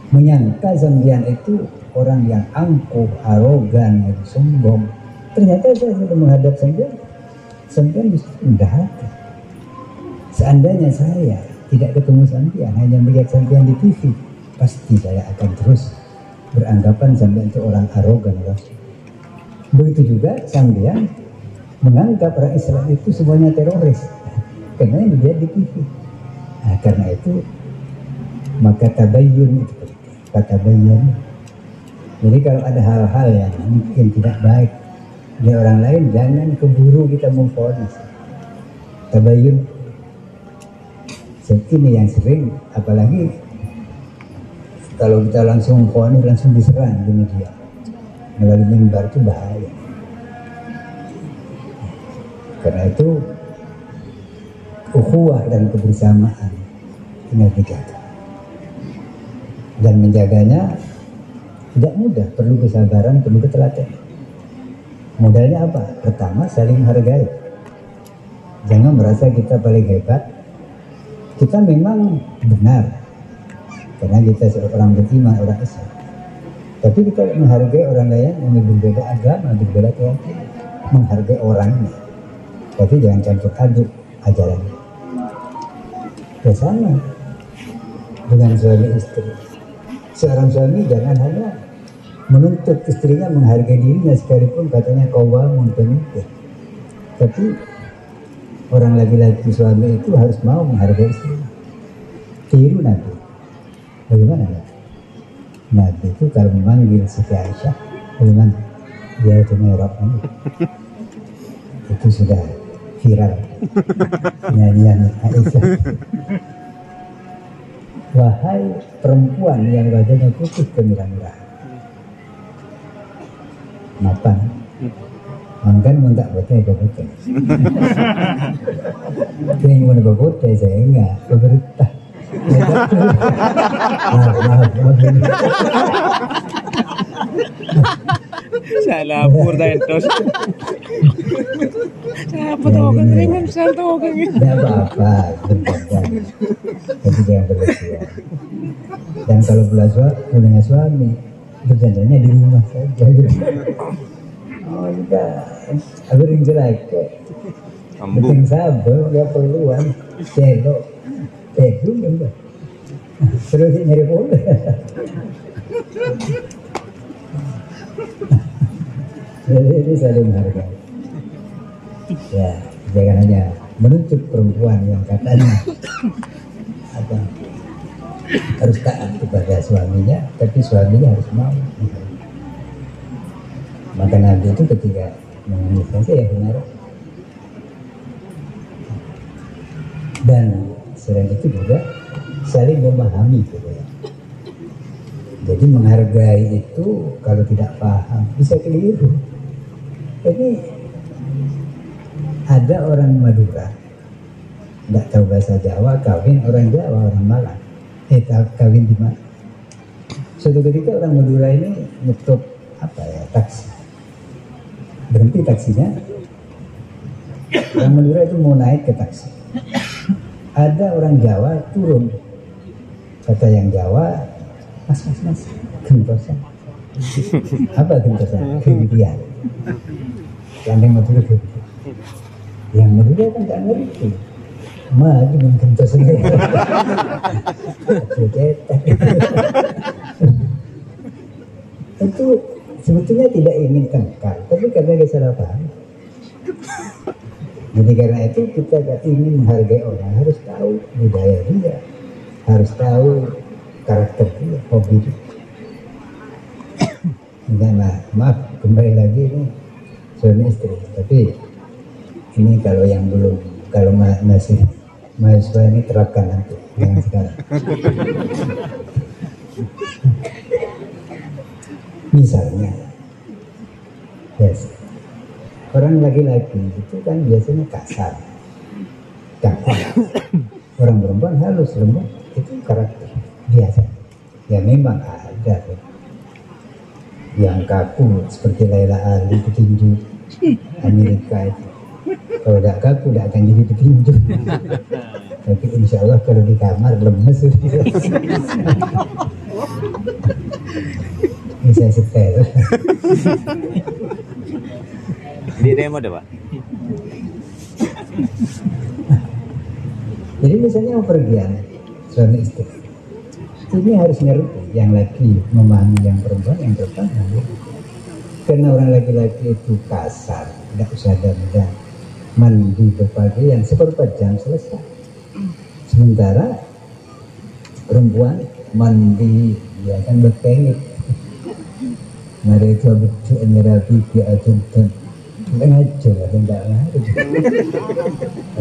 menyangka Zambian itu orang yang angkuh, arogan, sombong. Ternyata saya sudah menghadap Zambian justru rendah hati. Seandainya saya tidak ketemu Zambian, hanya melihat Zambian di TV, pasti saya akan terus beranggapan Zambian itu orang arogan. Begitu juga Zambian menganggap orang Islam itu semuanya teroris karena yang dilihat di TV. Nah, karena itu maka tabayyun itu tabayyun. Jadi kalau ada hal-hal yang mungkin tidak baik di orang lain, jangan keburu kita memvonis. Tabayyun. Ini yang sering, apalagi kalau kita langsung vonis, langsung diserang di media melalui mimbar, itu bahaya. Karena itu ukhuwah dan kebersamaan ini harus dijaga, dan menjaganya tidak mudah, perlu kesabaran, perlu ketelatenan. Modalnya apa? Pertama, saling menghargai. Jangan merasa kita paling hebat. Kita memang benar karena kita seorang beriman, orang Islam. Tapi kita menghargai orang lain yang berbeda agama, berbeda keyakinan, menghargai orangnya. Tapi jangan campur aduk ajarannya. Bersama dengan suami istri. Seorang suami jangan hanya menuntut istrinya menghargai dirinya sekalipun katanya qawamun pemimpin. Tapi orang laki-laki suami itu harus mau menghargai istri. Tiru Nabi. Bagaimana Nabi? Nabi itu kalau memanggil Siti Aisyah, bagaimana? Dia itu merok. Itu sudah viral. Nyanyian Aisyah. wahai perempuan yang wajahnya putih kemirang-mirang, mapan, mangkan minta botnya botnya. Yang mau botnya saya enggak, pemerintah. Salah pur dah entos. Siapa tahu kan ringan saya tahu kan. Tidak apa-apa, berjalan. Tapi jangan berlebihan. Dan kalau punya suami, berjandanya di rumah saja. Oh enggak, aku ring jelek. Penting sabar, nggak perluan. Celok, belum enggak. Terus nyari bola. Jadi ini saling menghargai. Ya, jangan hanya menuntut perempuan yang katanya apa harus taat kepada suaminya, tapi suaminya harus mau. Maka Nabi itu ketika mengingatkan saya benar. Dan selain itu juga saling memahami gitu ya. Jadi menghargai itu kalau tidak paham bisa keliru. Jadi ada orang Madura tidak tahu bahasa Jawa, kawin orang Jawa, orang Malang. Kawin di mana? Suatu ketika orang Madura ini ngetop taksi. Berhenti taksinya. Orang Madura itu mau naik ke taksi. Ada orang Jawa turun. Kata yang Jawa, mas, gentosan. Apa gentosan? Kemudian. Yang Madura gitu. Yang Madura kan gak ngerti. Maju menggentosan. Itu sebetulnya tidak ingin kengkar, tapi karena dia salah paham. Jadi karena itu kita ingin menghargai orang, harus tahu budaya dia, harus tahu karakter dia, hobi dia. Enggak, maaf kembali lagi ini suami istri, tapi ini kalau yang belum, kalau masih mahasiswa ini terapkan nanti, jangan sekarang. Misalnya, yes, orang laki-laki itu kan biasanya kasar, kaku. Orang perempuan halus, lembut, itu karakter biasa. Ya memang ada yang kaku seperti Laila Ali petinju Amerika itu. Kalau tidak kaku tidak akan jadi petinju. Tapi insya Allah kalau di kamar lemes. Bisa setel. Di demo deh Pak. Jadi misalnya pergian suami istri, ini harus ngerti yang laki memahami yang perempuan ngerti. Karena orang laki-laki itu kasar, tidak usah dan mandi berpakaian seperempat jam selesai. Sementara perempuan mandi dia akan berpengit. Mereka betul nyerapi dia ajudan. Enggak ngajar, enggak ngajar.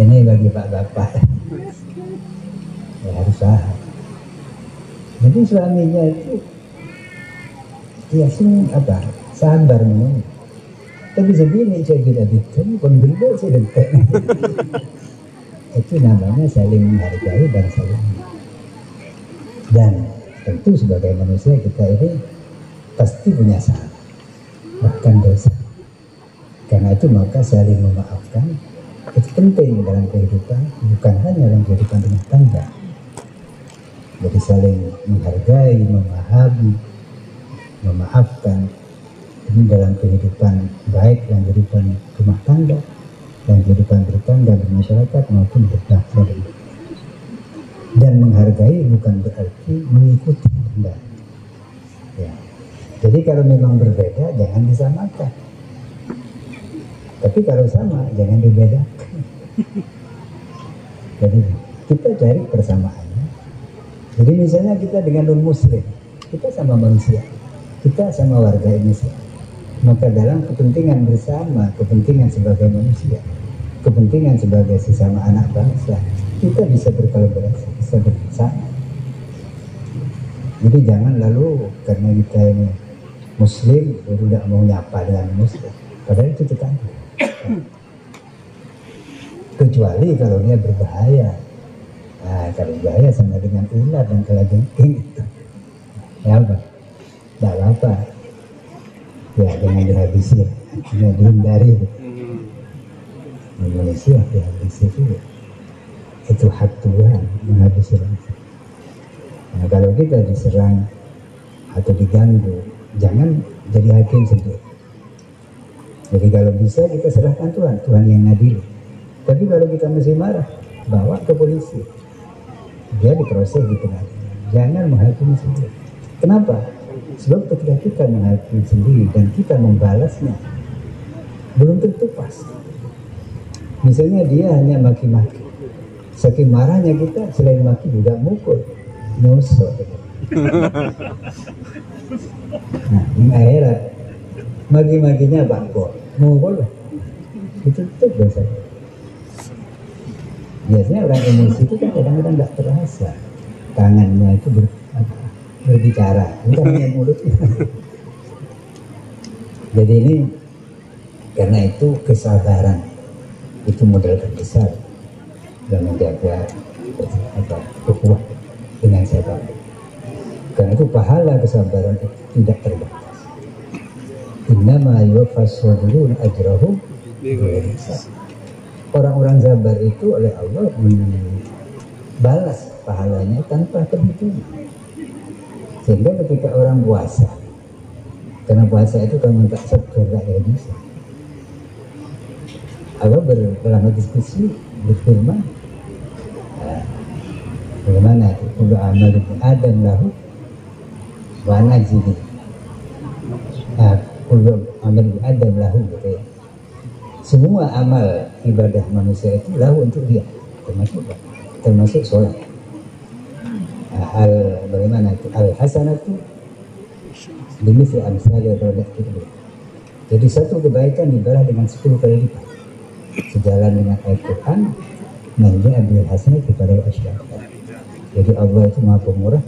Ini bagi bapak-bapak. Ya harus paham. Jadi suaminya itu dia sabar menunggu. Tapi sebelumnya saya tidak bikin, pembeli saya dekat. Itu namanya saling menghargai dan saling. Dan tentu sebagai manusia kita ini pasti punya salah, bahkan dosa. Karena itu maka saling memaafkan itu penting dalam kehidupan, bukan hanya dalam kehidupan rumah tangga. Jadi saling menghargai, memahami, memaafkan ini dalam kehidupan baik dan kehidupan rumah tangga dan kehidupan bertangga bermasyarakat maupun berbangsa. Dan menghargai bukan berarti mengikuti enggak. Ya. Jadi kalau memang berbeda jangan disamakan. Tapi kalau sama jangan dibedakan. Jadi kita cari persamaannya. Jadi misalnya kita dengan non-muslim, kita sama manusia, kita sama warga Indonesia. Maka dalam kepentingan bersama, kepentingan sebagai manusia, kepentingan sebagai sesama anak bangsa, kita bisa berkolaborasi, bisa bersama. Jadi jangan lalu karena kita ini Muslim baru tidak mau nyapa dengan Muslim. Padahal itu tetangga. Kecuali kalau dia berbahaya. Nah, kalau berbahaya sama dengan ular dan kalajengking itu. Ya apa? Tidak apa-apa. Ya jangan dihabisi, jangan dihindari. Manusia dihabisi itu hak Tuhan menghabisi bangsa. Nah, kalau kita diserang atau diganggu, jangan jadi hakim sendiri. Jadi kalau bisa kita serahkan Tuhan, Tuhan yang adil. Tapi kalau kita masih marah, bawa ke polisi. Dia diproses di pengadilan. Jangan menghakimi sendiri. Kenapa? Sebab ketika kita menghakimi sendiri dan kita membalasnya, belum tentu pas. Misalnya dia hanya maki-maki. Saking marahnya kita, selain maki juga mukul. Nyosok. Nah, di akhirat maki-makinya bangkok, mukul lah. Itu dosa. Biasanya orang emosi itu kan kadang-kadang nggak terasa tangannya itu berbicara, bukan hanya mulutnya. Jadi ini karena itu kesabaran itu modal terbesar dan menjaga ukhuwah dengan sabar. Karena itu pahala kesabaran itu tidak terbatas. Innama yuwaffas sabirun ajrahum bighairi hisab. Orang-orang sabar itu oleh Allah balas pahalanya tanpa terhitung. Sehingga ketika orang puasa, karena puasa itu kan minta surga ya bisa. Allah dalam diskusi berfirman, bagaimana itu? Kullu amal ibn Adam lahu wa najzi. Kullu amal ibn Adam lahu gitu ya. Semua amal ibadah manusia itu lahu untuk dia, termasuk sholat. Bagaimana itu? Al-hasanatu bimisli amsalih rodak itu. Jadi satu kebaikan dibalas dengan 10 kali lipat. Sejalan dengan Al-Quran, menjadi ambil hasanah kepada asyarakat. Jadi Allah itu maha pemurah.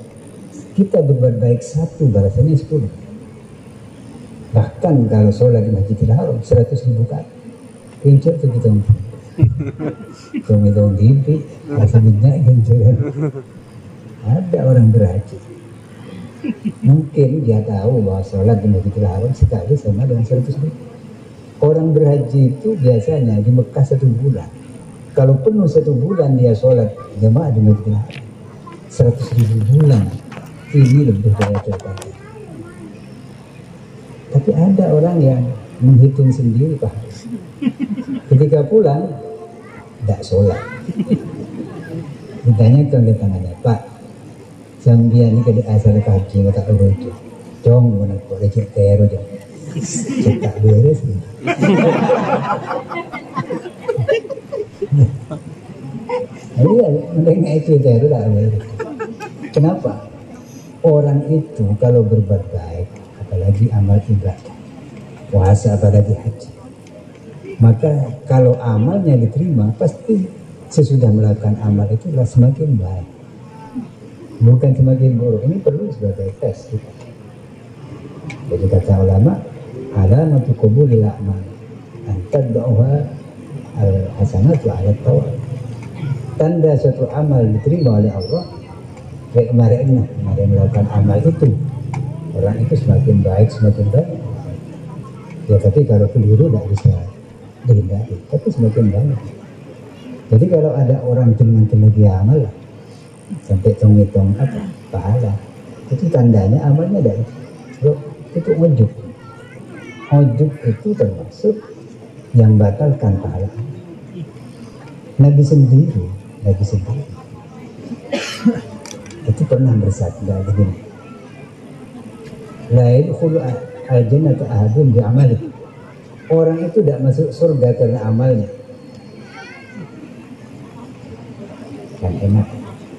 Kita berbuat baik satu, balasannya 10. Bahkan kalau sholat di Masjidil Haram 100.000 kali. Kincir itu kita tong TV, rasa minyak kincuran. Ada orang berhaji, mungkin dia tahu bahwa sholat di Masjidil Haram sekali sama dengan 100.000. Orang berhaji itu biasanya di Mekah 1 bulan. Kalau penuh 1 bulan dia sholat jamaah di Masjidil Haram 100.000 bulan. Ini lebih dari terbaik. Tapi ada orang yang menghitung sendiri Pak. Ketika pulang tidak sholat. Ditanyakan oleh tangannya, Pak, sambian ini kada asal kaji tak tahu itu. Dong mana kok lecet tero dong. Tak beres. Iya, mendengar itu tero tak beres. Kenapa? Orang itu kalau berbuat baik, apalagi amal ibadah, puasa apalagi haji, maka kalau amalnya diterima, pasti sesudah melakukan amal itu adalah semakin baik, bukan semakin buruk. Ini perlu sebagai tes kita. Jadi kata ulama, alamatu qabulil a'mal an tad'uha al-hasanatu 'ala tawab. Tanda suatu amal diterima oleh Allah, kayak kemarin melakukan amal itu, orang itu semakin baik, semakin baik. Ya tapi kalau keliru tidak bisa dihindari, tapi semakin banyak. Jadi kalau ada orang dengan dia amal sampai hitung apa pahala, itu tandanya amalnya ada itu ujub. Ujub itu termasuk yang batalkan pahala. Nabi sendiri itu pernah bersabda begini, la yadkhulu al-jannata ahadun bi amalihi. Orang itu tidak masuk surga karena amalnya. Kan enak,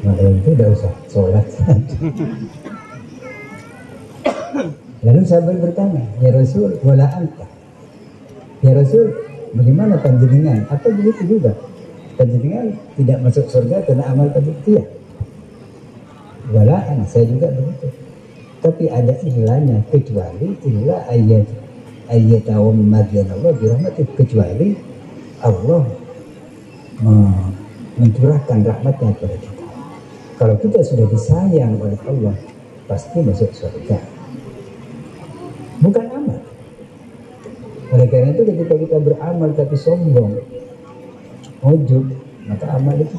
malam itu tidak usah sholat. Lalu sahabat bertanya, ya Rasul, wala anta. Ya Rasul, bagaimana panjenengan? Apa begitu juga? Panjenengan tidak masuk surga karena amal tadi? Iya. walaan, saya juga begitu. Tapi ada ilahnya, kecuali ilah ayat awam madian Allah birahmati, kecuali Allah mencurahkan rahmatnya kepada kita. Kalau kita sudah disayang oleh Allah, pasti masuk surga, bukan amal. Oleh karena itu ketika kita beramal tapi sombong, ujub, maka amal itu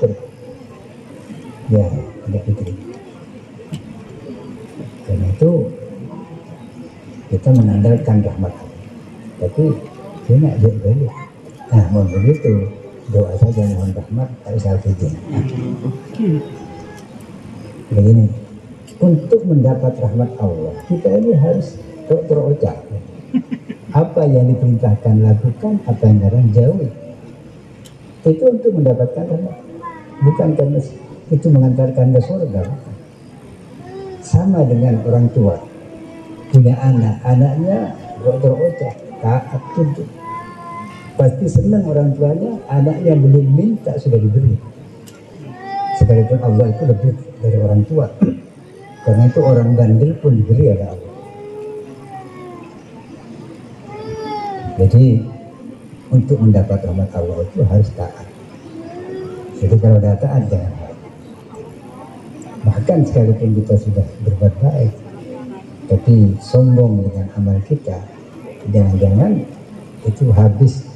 tidak diterima. Karena itu kita mengandalkan rahmat Allah, tapi tidak boleh. Nah, mau begitu doa saja mohon rahmat harus al-fidin. Begini, untuk mendapat rahmat Allah kita ini harus terucap. Apa yang diperintahkan lakukan, apa yang dilarang jauhi. Itu untuk mendapatkan rahmat, bukan karena itu mengantarkan ke surga. Sama dengan orang tua punya anak, anaknya terucap taat tunduk, pasti senang orang tuanya, anaknya belum minta sudah diberi. Sekalipun Allah itu lebih dari orang tua, karena itu orang bandel pun diberi oleh Allah. Jadi untuk mendapat rahmat Allah itu harus taat. Jadi kalau sudah taat jangan taat. Bahkan sekalipun kita sudah berbuat baik, tapi sombong dengan amal kita, jangan-jangan itu habis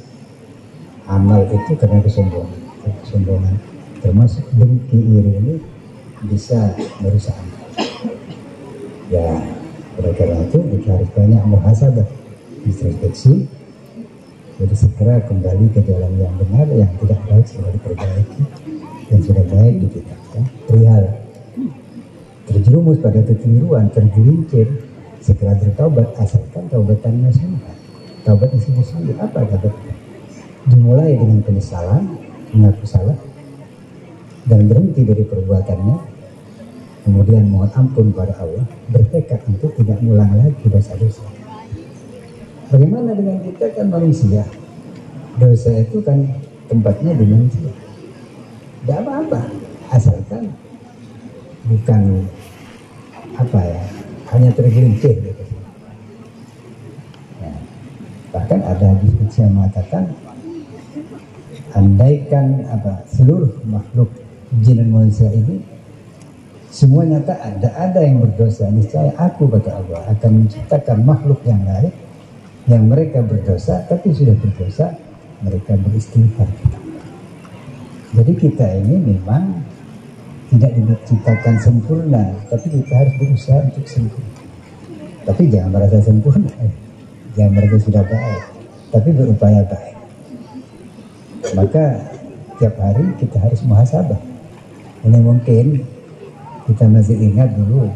amal itu karena kesombongan. Termasuk dengki iri ini bisa merusak amal. Ya, oleh karena itu kita harus banyak muhasabah, introspeksi. Jadi segera kembali ke jalan yang benar, yang tidak baik segera diperbaiki, dan sudah baik ditingkatkan. Perihal terjerumus pada kekeliruan, tergelincir, segera bertaubat, asalkan taubatan nasuha. Taubat isi muslim, apa taubat? Dimulai dengan penyesalan, mengaku salah, dan berhenti dari perbuatannya, kemudian mohon ampun pada Allah, bertekad untuk tidak mengulang lagi dosa-dosa. Bagaimana dengan kita kan manusia? Dosa itu kan tempatnya di manusia. Tidak apa-apa, asalkan bukan hanya tergelincir gitu. Nah, bahkan ada diskusi yang mengatakan, andaikan seluruh makhluk jin dan manusia ini semuanya ada yang berdosa, niscaya aku kata Allah akan menciptakan makhluk yang lain yang mereka berdosa, tapi sudah berdosa mereka beristighfar. Jadi kita ini memang tidak diciptakan sempurna, tapi kita harus berusaha untuk sempurna. Tapi jangan merasa sempurna, jangan merasa sudah baik, tapi berupaya baik. Maka tiap hari kita harus muhasabah. Ini mungkin kita masih ingat dulu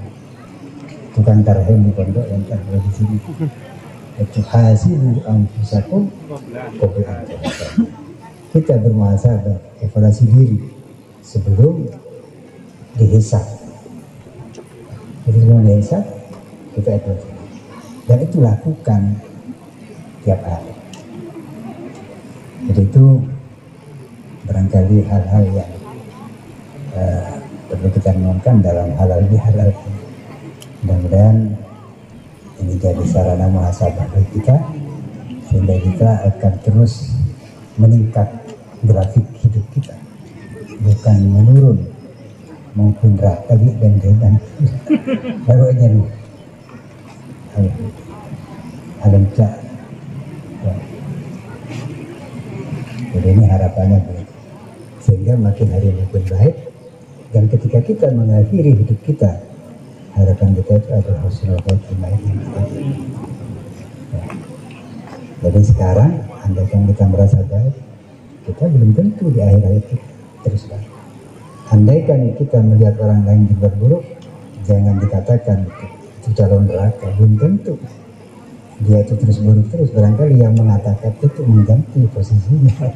tukang tarhem di pondok yang ada di sini. Itu hasibu anfusakum qabla an tuhasabu. Kita bermuhasabah, evaluasi diri sebelum dihisab. Jadi sebelum dihisab kita evaluasi, dan itu lakukan tiap hari. Jadi itu barangkali hal-hal yang perlu kita renungkan dalam halal bihalal. Mudah-mudahan ini jadi sarana muhasabah bagi kita, sehingga kita akan terus meningkat grafik hidup kita, bukan menurun maupun tadi dan gedan. Baru aja nih alam cak. Jadi ini harapannya begitu, sehingga makin hari makin baik. Dan ketika kita mengakhiri hidup kita, harapan kita itu adalah husnul khotimah. Jadi sekarang andaikan kita merasa baik, kita belum tentu di akhir hayat kita terus baik. Andaikan kita melihat orang lain berbuat buruk, jangan dikatakan itu calon neraka, belum tentu dia itu terus buruk terus. Barangkali yang mengatakan itu mengganti posisinya.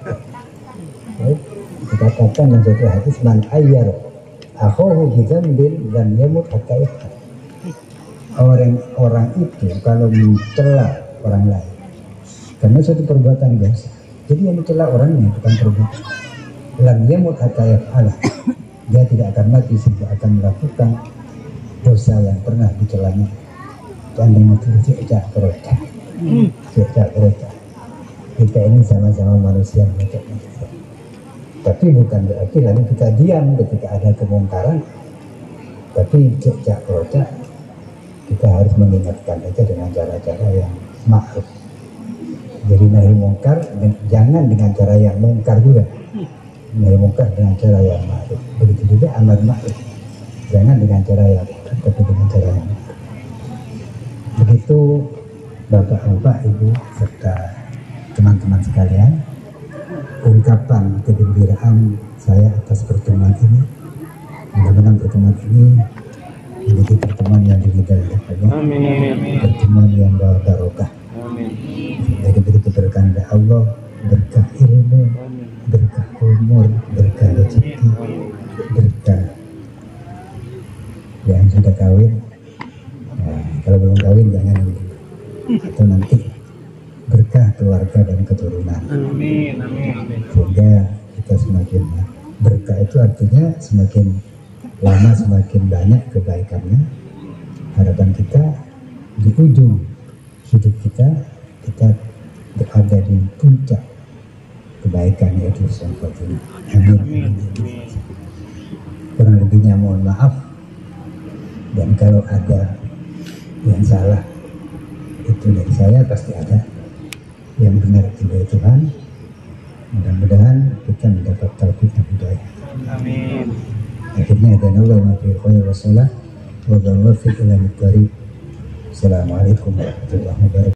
Dikatakan menjadi hadis, man ayyar akhahu bidzambin dan yamut hatta yaqta. Orang itu kalau mencela orang lain karena suatu perbuatan dosa, jadi yang mencela orangnya bukan perbuatan. Lam yamut hatta yaqta, dia tidak akan mati sehingga akan melakukan dosa yang pernah dicelanya kandang itu cecak kerocak. Cecak kerocak. Kita ini sama-sama manusia macam manusia. Tapi bukan berarti lalu kita diam ketika ada kemungkaran. Tapi cecak kerocak kita harus mengingatkan aja dengan cara-cara yang ma'ruf. Jadi nahi mungkar jangan dengan cara yang mungkar juga. Nahi mungkar dengan cara yang ma'ruf. Begitu juga amar ma'ruf. Jangan dengan cara yang mungkar, tapi dengan cara yang ma'ruf. Begitu Bapak-bapak, Ibu serta teman-teman sekalian, ungkapan kegembiraan saya atas pertemuan ini. Mudah-mudahan pertemuan ini menjadi pertemuan yang diridhai oleh Allah. Pertemuan yang bawa barokah. Jadi begitu berkah dari Allah, berkah ilmu, berkah umur, berkah rezeki, berkah yang sudah kawin. Nah, kalau belum kawin jangan dulu, atau nanti berkah keluarga dan keturunan. Sehingga kita semakin berkah itu artinya semakin lama semakin banyak kebaikannya. Harapan kita di ujung hidup kita berada di puncak kebaikan, yaitu surga. Amin. Kurang lebihnya mohon maaf, dan kalau ada yang salah itu dari saya, pasti ada. Yang benar itu dari Tuhan. Mudah-mudahan kita mendapat taufik dan hidayah. Amin. Akhirnya ada Allah wa fi khair wa salah wa dawwafiq ila al-qarib. Assalamualaikum warahmatullahi wabarakatuh.